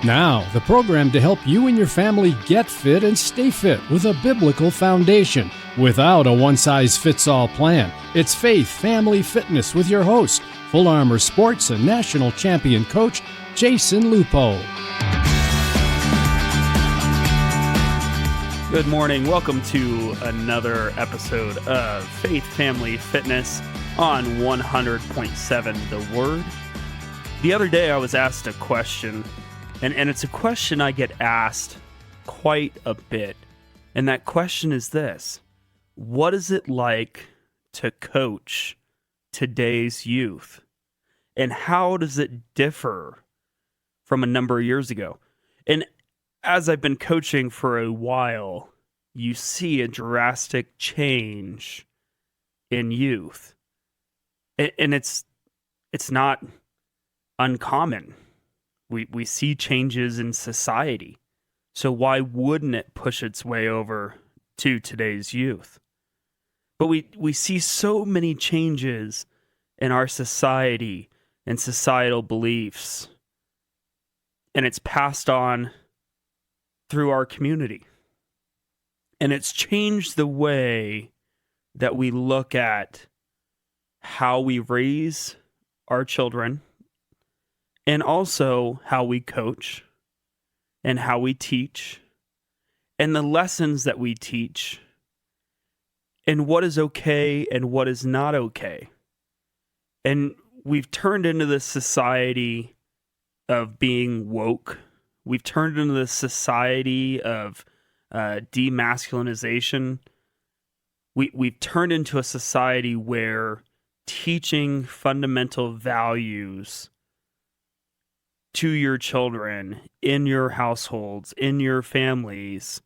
Now, the program to help you and your family get fit and stay fit with a biblical foundation without a one-size-fits-all plan. It's Faith Family Fitness with your host, Full Armor Sports and national champion coach, Jason Lupo. Good morning. Welcome to another episode of Faith Family Fitness on 100.7 The Word. The other day I was asked a question, and it's a question I get asked quite a bit. And that question is this: what is it like to coach today's youth? And how does it differ from a number of years ago? And as I've been coaching for a while, you see a drastic change in youth. And it's not uncommon. We see changes in society. So why wouldn't it push its way over to today's youth? But we see so many changes in our society and societal beliefs, and it's passed on through our community. And it's changed the way that we look at how we raise our children, and also how we coach and how we teach and the lessons that we teach and what is okay and what is not okay. And we've turned into this society of being woke. We've turned into this society of demasculinization. We've turned into a society where teaching fundamental values to your children, in your households, in your families,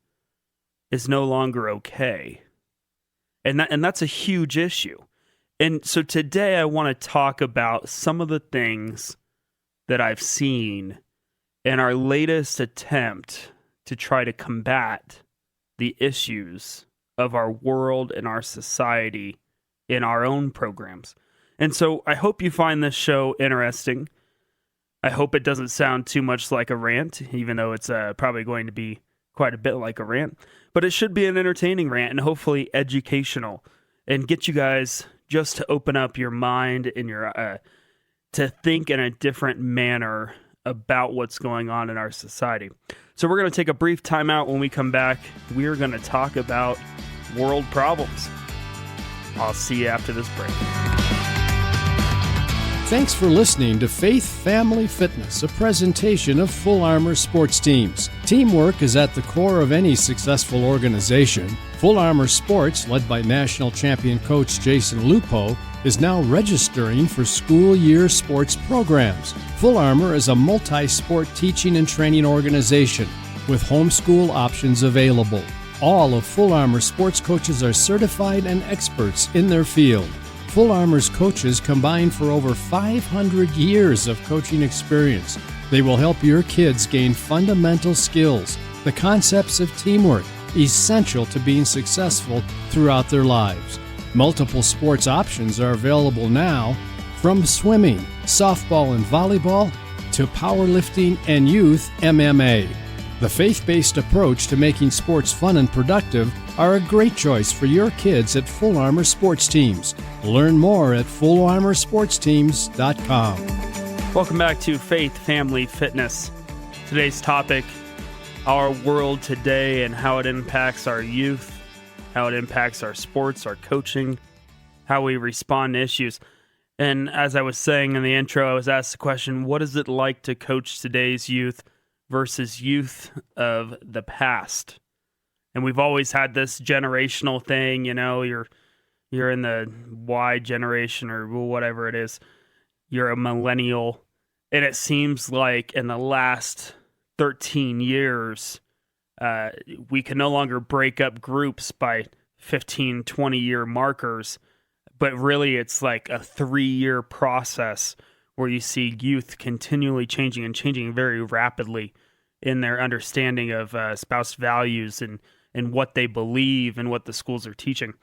is no longer okay. And that's a huge issue. And so today I want to talk about some of the things that I've seen in our latest attempt to try to combat the issues of our world and our society in our own programs. And so I hope you find this show interesting. I hope it doesn't sound too much like a rant, even though it's probably going to be quite a bit like a rant. But it should be an entertaining rant and hopefully educational, and get you guys just to open up your mind and your to think in a different manner about what's going on in our society. So we're going to take a brief time out. When we come back, we're going to talk about world problems. I'll see you after this break. Thanks for listening to Faith Family Fitness, a presentation of Full Armor Sports Teams. Teamwork is at the core of any successful organization. Full Armor Sports, led by national champion coach Jason Lupo, is now registering for school year sports programs. Full Armor is a multi-sport teaching and training organization with homeschool options available. All of Full Armor sports coaches are certified and experts in their field. Full Armor's coaches combine for over 500 years of coaching experience. They will help your kids gain fundamental skills, the concepts of teamwork, essential to being successful throughout their lives. Multiple sports options are available now, from swimming, softball and volleyball, to powerlifting and youth MMA. The faith-based approach to making sports fun and productive are a great choice for your kids at Full Armor Sports Teams. Learn more at fullarmorsportsteams.com. Welcome back to Faith Family Fitness. Today's topic, our world today and how it impacts our youth, how it impacts our sports, our coaching, how we respond to issues. And as I was saying in the intro, I was asked the question, what is it like to coach today's youth versus youth of the past? And we've always had this generational thing, you know, you're in the Y generation or whatever it is. You're a millennial. And it seems like in the last 13 years, we can no longer break up groups by 15, 20-year markers. But really, it's like a 3-year process where you see youth continually changing and changing very rapidly in their understanding of spouse values and what they believe and what the schools are teaching.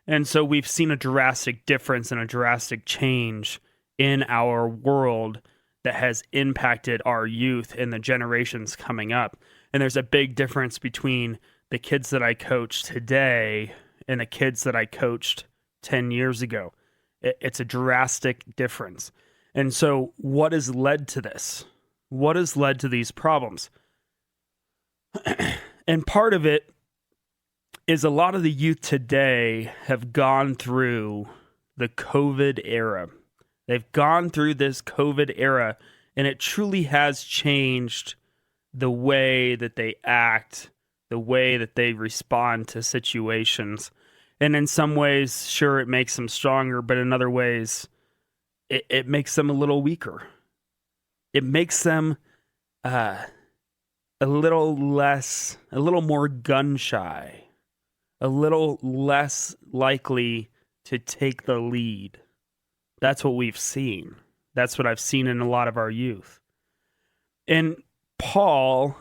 And so we've seen a drastic difference and a drastic change in our world that has impacted our youth and the generations coming up. And there's a big difference between the kids that I coach today and the kids that I coached 10 years ago. It's a drastic difference. And so what has led to this? What has led to these problems? And part of it is a lot of the youth today have gone through the COVID era. They've gone through this COVID era, and it truly has changed the way that they act, the way that they respond to situations. And in some ways, sure, it makes them stronger, but in other ways, it makes them a little weaker. It makes them a little more gun shy, a little less likely to take the lead. That's what we've seen. That's what I've seen in a lot of our youth. And Paul,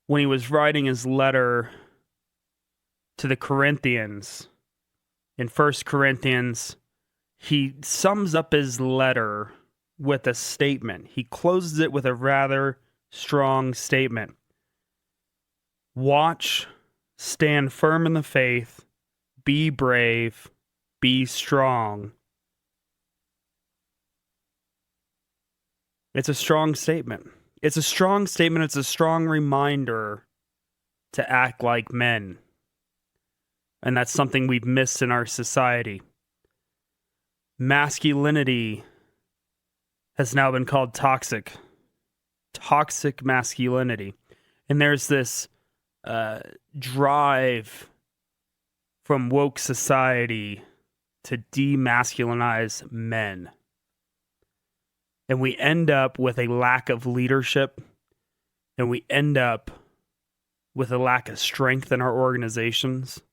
when he was writing his letter to the Corinthians, in 1 Corinthians, he sums up his letter with a statement. He closes it with a rather strong statement. Watch, stand firm in the faith, be brave, be strong. It's a strong statement. It's a strong statement. It's a strong reminder to act like men. And that's something we've missed in our society. Masculinity has now been called toxic. Toxic masculinity. And there's this drive from woke society to demasculinize men. And we end up with a lack of leadership, and we end up with a lack of strength in our organizations.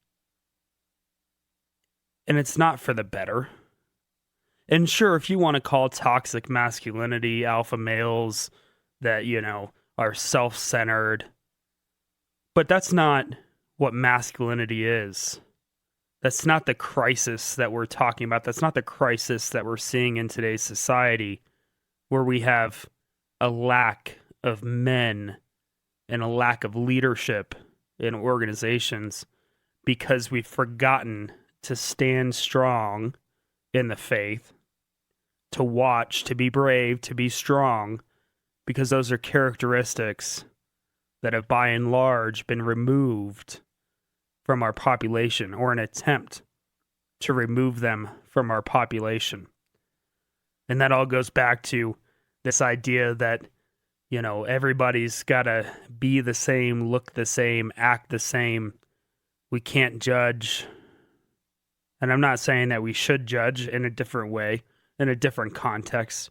And it's not for the better. And sure, if you want to call toxic masculinity alpha males that, are self-centered, but that's not what masculinity is. That's not the crisis that we're talking about. That's not the crisis that we're seeing in today's society, where we have a lack of men and a lack of leadership in organizations because we've forgotten to stand strong in the faith, to watch, to be brave, to be strong, because those are characteristics that have by and large been removed from our population, or an attempt to remove them from our population. And that all goes back to this idea that, everybody's got to be the same, look the same, act the same. We can't judge. And I'm not saying that we should judge in a different way, in a different context.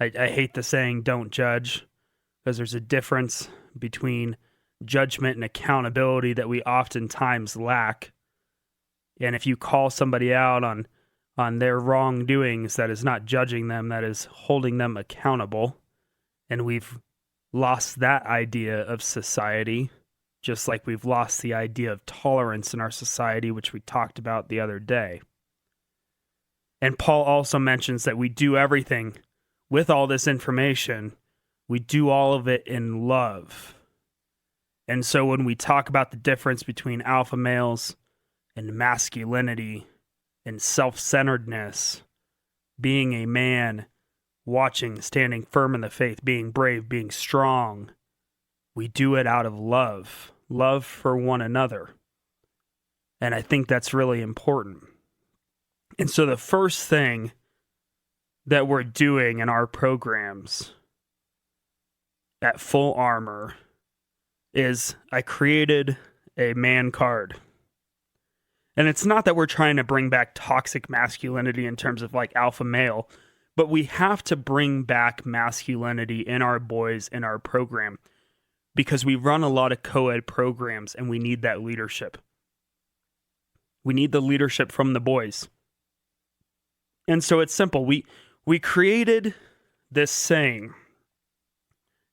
I hate the saying, don't judge, because there's a difference between judgment and accountability that we oftentimes lack. And if you call somebody out on their wrongdoings, that is not judging them, that is holding them accountable. And we've lost that idea of society, just like we've lost the idea of tolerance in our society, which we talked about the other day. And Paul also mentions that we do everything with all this information. We do all of it in love. And so when we talk about the difference between alpha males and masculinity and self-centeredness, being a man, watching, standing firm in the faith, being brave, being strong, we do it out of love for one another. And I think that's really important. And so the first thing that we're doing in our programs at Full Armor is I created a man card. And it's not that we're trying to bring back toxic masculinity in terms of like alpha male, but we have to bring back masculinity in our boys in our program, because we run a lot of co-ed programs and we need that leadership. We need the leadership from the boys. And so it's simple. We created this saying,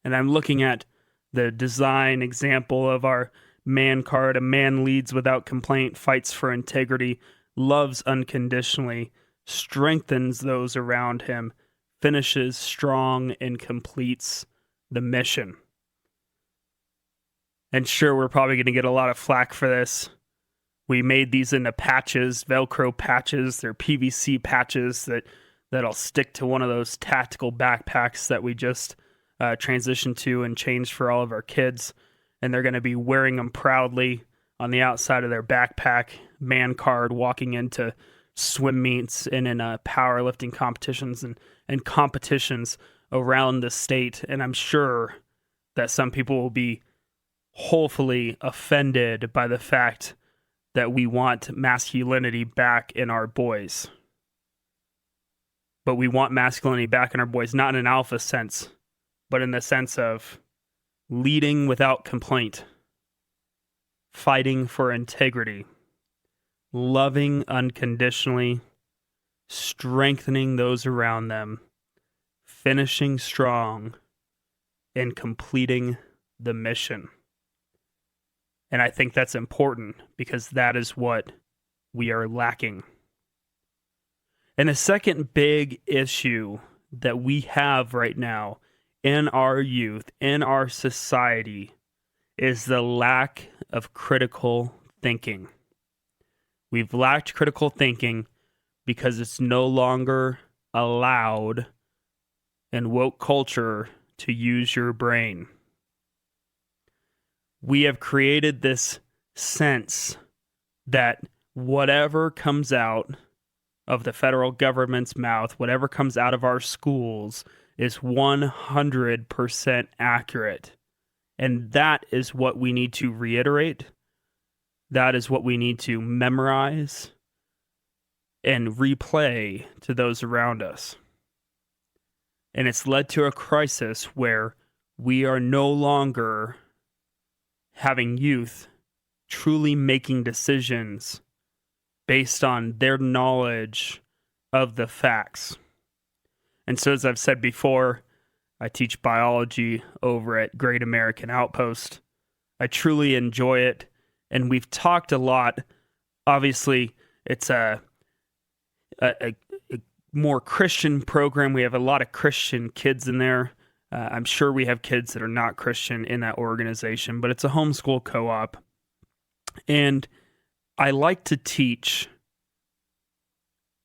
and I'm looking at the design example of our man card. A man leads without complaint, fights for integrity, loves unconditionally, strengthens those around him, finishes strong and completes the mission. And sure, we're probably going to get a lot of flack for this. We made these into patches, Velcro patches. They're PVC patches that'll stick to one of those tactical backpacks that we just transitioned to and changed for all of our kids. And they're going to be wearing them proudly on the outside of their backpack, man card, walking into swim meets and in powerlifting competitions and competitions around the state. And I'm sure that some people will be wholly offended by the fact that we want masculinity back in our boys. But we want masculinity back in our boys, not in an alpha sense, but in the sense of leading without complaint, fighting for integrity, loving unconditionally, strengthening those around them, finishing strong, and completing the mission. And I think that's important because that is what we are lacking. And a second big issue that we have right now in our youth, in our society, is the lack of critical thinking. We've lacked critical thinking because it's no longer allowed in woke culture to use your brain. We have created this sense that whatever comes out of the federal government's mouth, whatever comes out of our schools, is 100% accurate. And that is what we need to reiterate. That is what we need to memorize and replay to those around us. And it's led to a crisis where we are no longer having youth truly making decisions based on their knowledge of the facts. And so, as I've said before, I teach biology over at Great American Outpost. I truly enjoy it, and we've talked a lot. Obviously, it's a more Christian program. We have a lot of Christian kids in there. I'm sure we have kids that are not Christian in that organization, but it's a homeschool co-op. And I like to teach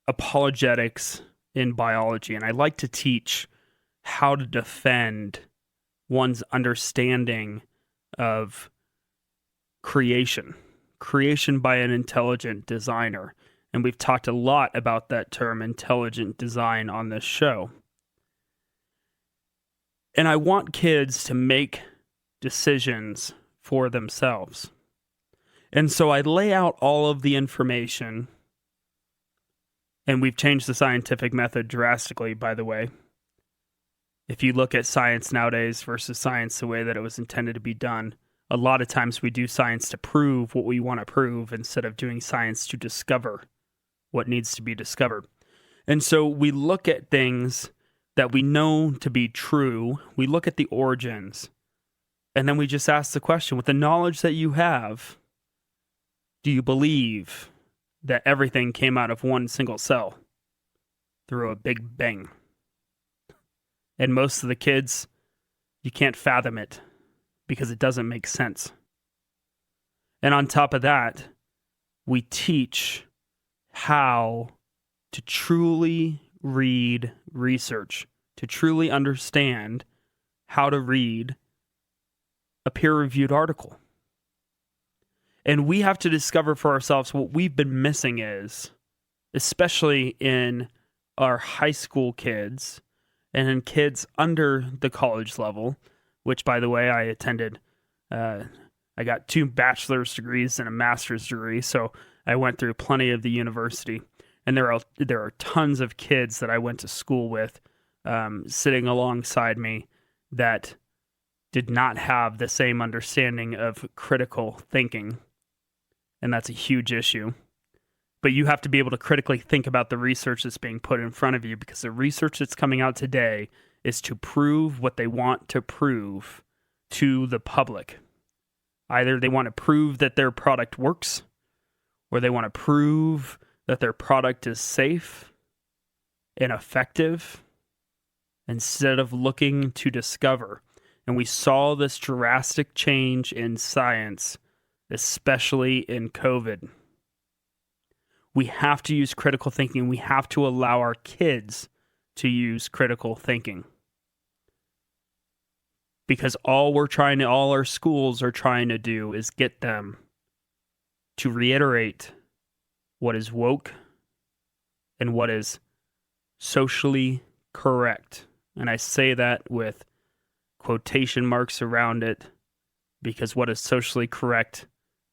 apologetics in biology, and I like to teach how to defend one's understanding of creation by an intelligent designer. And we've talked a lot about that term, intelligent design, on this show. And I want kids to make decisions for themselves. And so I lay out all of the information, and we've changed the scientific method drastically, by the way. If you look at science nowadays versus science the way that it was intended to be done, a lot of times we do science to prove what we want to prove instead of doing science to discover what needs to be discovered. And so we look at things that we know to be true, we look at the origins, and then we just ask the question, with the knowledge that you have, do you believe that everything came out of one single cell through a big bang? And most of the kids, you can't fathom it because it doesn't make sense. And on top of that, we teach how to truly read research, to truly understand how to read a peer-reviewed article. And we have to discover for ourselves what we've been missing is, especially in our high school kids and in kids under the college level, which, by the way, I attended. I got 2 bachelor's degrees and a master's degree, so I went through plenty of the university. And there are tons of kids that I went to school with sitting alongside me that did not have the same understanding of critical thinking. And that's a huge issue. But you have to be able to critically think about the research that's being put in front of you, because the research that's coming out today is to prove what they want to prove to the public. Either they want to prove that their product works, or they want to prove that their product is safe and effective instead of looking to discover. And we saw this drastic change in science, especially in COVID. We have to use critical thinking. We have to allow our kids to use critical thinking. Because all our schools are trying to do is get them to reiterate what is woke and what is socially correct. And I say that with quotation marks around it, because what is socially correct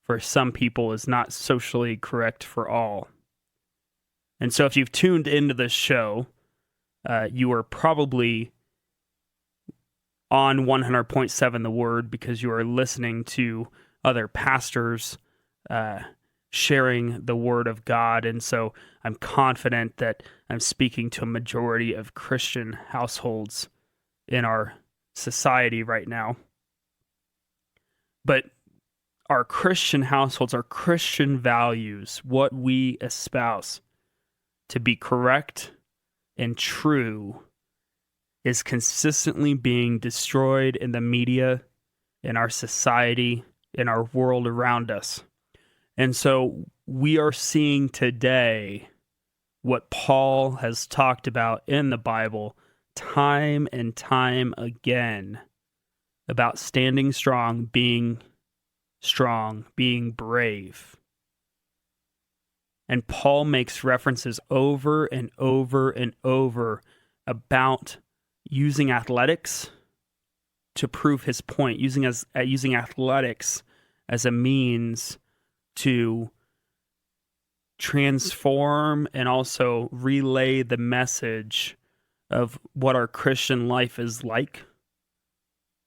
for some people is not socially correct for all. And so if you've tuned into this show, you are probably on 100.7 The Word because you are listening to other pastors sharing the Word of God. And so I'm confident that I'm speaking to a majority of Christian households in our society right now. But our Christian households, our Christian values, what we espouse to be correct and true, is consistently being destroyed in the media, in our society, in our world around us. And so we are seeing today what Paul has talked about in the Bible time and time again about standing strong, being brave. And Paul makes references over and over and over about using athletics to prove his point, using athletics as a means to transform and also relay the message of what our Christian life is like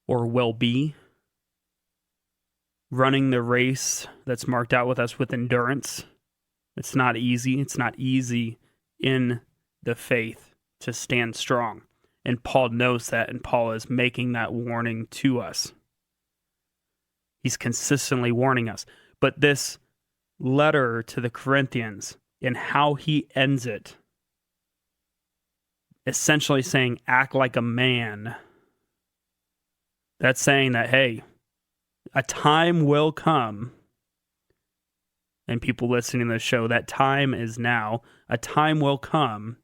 or will be. Running the race that's marked out with us with endurance. It's not easy. It's not easy in the faith to stand strong. And Paul knows that, and Paul is making that warning to us. He's consistently warning us. But this letter to the Corinthians and how he ends it, essentially saying, act like a man. That's saying that, hey, a time will come, and people listening to the show, that time is now. A time will come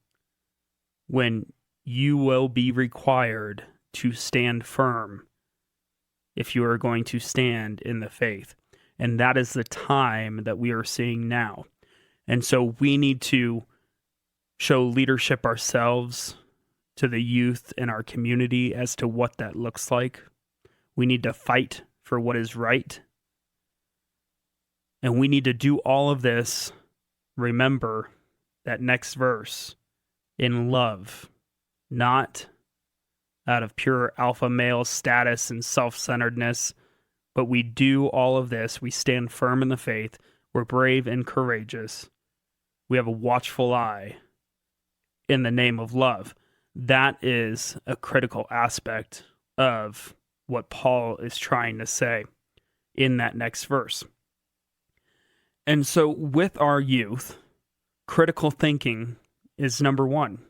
when you will be required to stand firm if you are going to stand in the faith. And that is the time that we are seeing now. And so we need to show leadership ourselves to the youth in our community as to what that looks like. We need to fight for what is right. And we need to do all of this, remember that next verse, in love, not out of pure alpha male status and self-centeredness, but we do all of this. We stand firm in the faith. We're brave and courageous. We have a watchful eye in the name of love. That is a critical aspect of what Paul is trying to say in that next verse. And so with our youth, critical thinking is number one.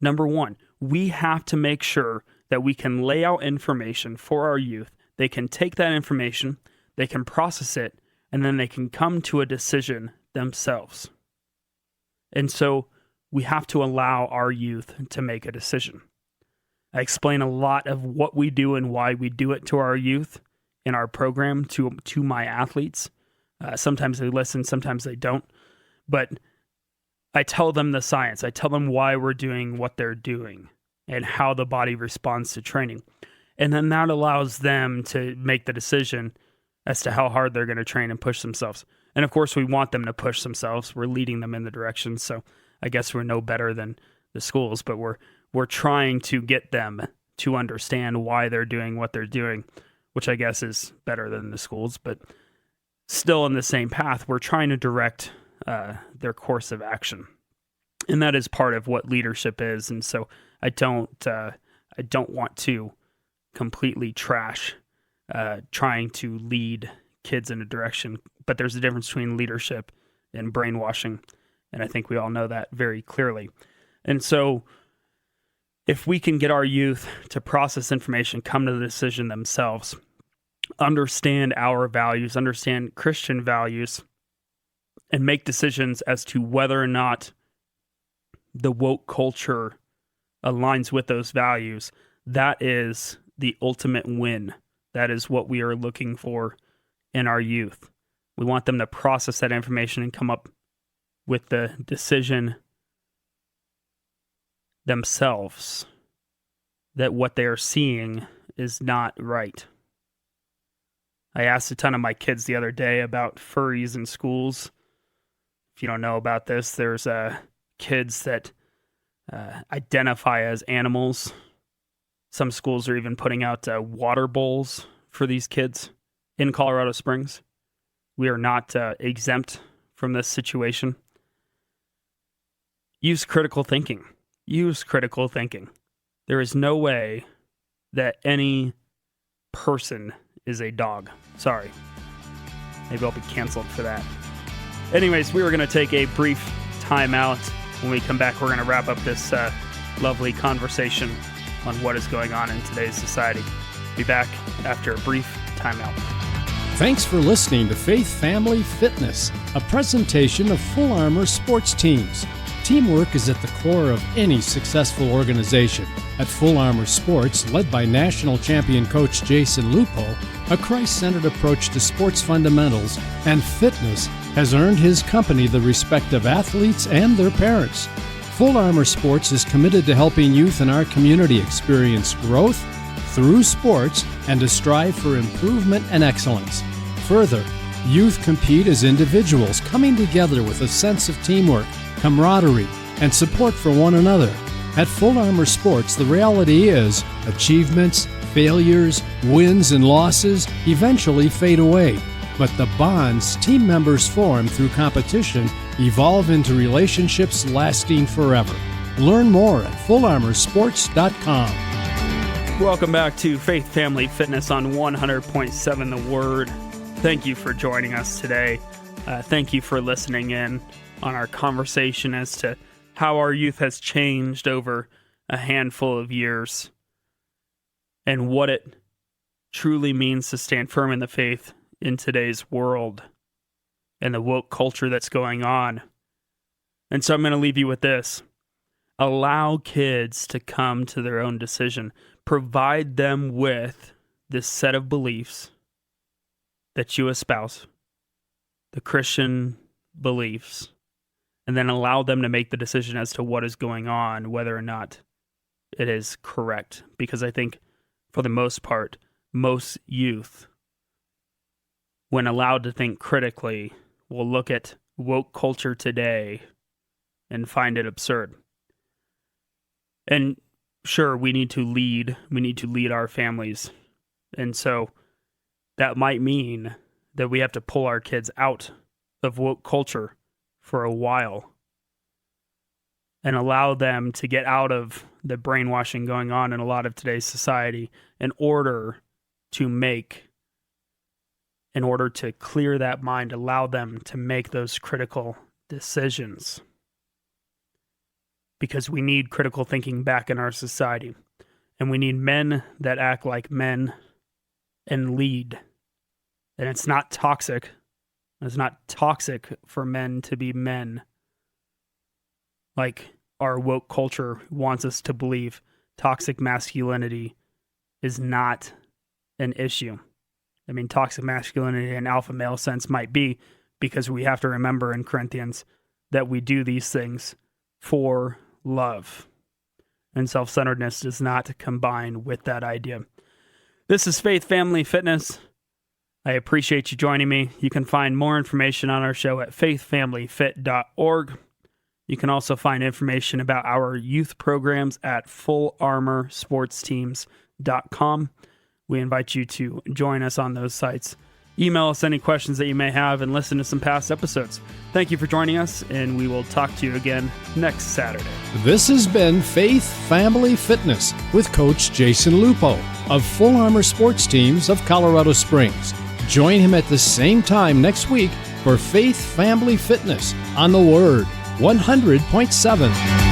Number one, we have to make sure that we can lay out information for our youth. They can take that information, they can process it, and then they can come to a decision themselves. And so we have to allow our youth to make a decision. I explain a lot of what we do and why we do it to our youth in our program, to my athletes. Sometimes they listen, sometimes they don't. But I tell them the science. I tell them why we're doing what they're doing and how the body responds to training. And then that allows them to make the decision as to how hard they're going to train and push themselves. And of course, we want them to push themselves. We're leading them in the direction. So I guess we're no better than the schools, but we're trying to get them to understand why they're doing what they're doing, which I guess is better than the schools, but still in the same path. We're trying to direct their course of action. And that is part of what leadership is. And so I don't want to completely trash trying to lead kids in a direction, but there's a difference between leadership and brainwashing. And I think we all know that very clearly. And so if we can get our youth to process information, come to the decision themselves, understand our values, understand Christian values, and make decisions as to whether or not the woke culture aligns with those values, that is the ultimate win. That is what we are looking for in our youth. We want them to process that information and come up with the decision themselves that what they are seeing is not right. I asked a ton of my kids the other day about furries in schools. If you don't know about this, there's kids that identify as animals. Some schools are even putting out water bowls for these kids in Colorado Springs. We are not exempt from this situation. Use critical thinking. Use critical thinking. There is no way that any person is a dog. Sorry. Maybe I'll be canceled for that. Anyways, we were going to take a brief time out. When we come back, we're going to wrap up this lovely conversation on what is going on in today's society. Be back after a brief timeout. Thanks for listening to Faith Family Fitness, a presentation of Full Armor Sports Teams. Teamwork is at the core of any successful organization. At Full Armor Sports, led by national champion coach Jason Lupo, a Christ-centered approach to sports fundamentals and fitness has earned his company the respect of athletes and their parents. Full Armor Sports is committed to helping youth in our community experience growth through sports and to strive for improvement and excellence. Further, youth compete as individuals coming together with a sense of teamwork, camaraderie, and support for one another. At Full Armor Sports, the reality is achievements, failures, wins, and losses eventually fade away. But the bonds team members form through competition evolve into relationships lasting forever. Learn more at fullarmorsports.com. Welcome back to Faith Family Fitness on 100.7 The Word. Thank you for joining us today. Thank you for listening in on our conversation as to how our youth has changed over a handful of years and what it truly means to stand firm in the faith in today's world and the woke culture that's going on. And so I'm going to leave you with this. Allow kids to come to their own decision. Provide them with this set of beliefs that you espouse, the Christian beliefs, and then allow them to make the decision as to what is going on, whether or not it is correct. Because I think, for the most part, most youth, when allowed to think critically, will look at woke culture today and find it absurd. And sure, we need to lead our families. And so that might mean that we have to pull our kids out of woke culture for a while and allow them to get out of the brainwashing going on in a lot of today's society in order to clear that mind, allow them to make those critical decisions. Because we need critical thinking back in our society. And we need men that act like men and lead. And it's not toxic. It's not toxic for men to be men. Like our woke culture wants us to believe toxic masculinity is not an issue. I mean, toxic masculinity in alpha male sense might be, because we have to remember in Corinthians that we do these things for love. And self-centeredness does not combine with that idea. This is Faith Family Fitness. I appreciate you joining me. You can find more information on our show at faithfamilyfit.org. You can also find information about our youth programs at fullarmorsportsteams.com. We invite you to join us on those sites. Email us any questions that you may have and listen to some past episodes. Thank you for joining us, and we will talk to you again next Saturday. This has been Faith Family Fitness with Coach Jason Lupo of Full Armor Sports Teams of Colorado Springs. Join him at the same time next week for Faith Family Fitness on The Word 100.7.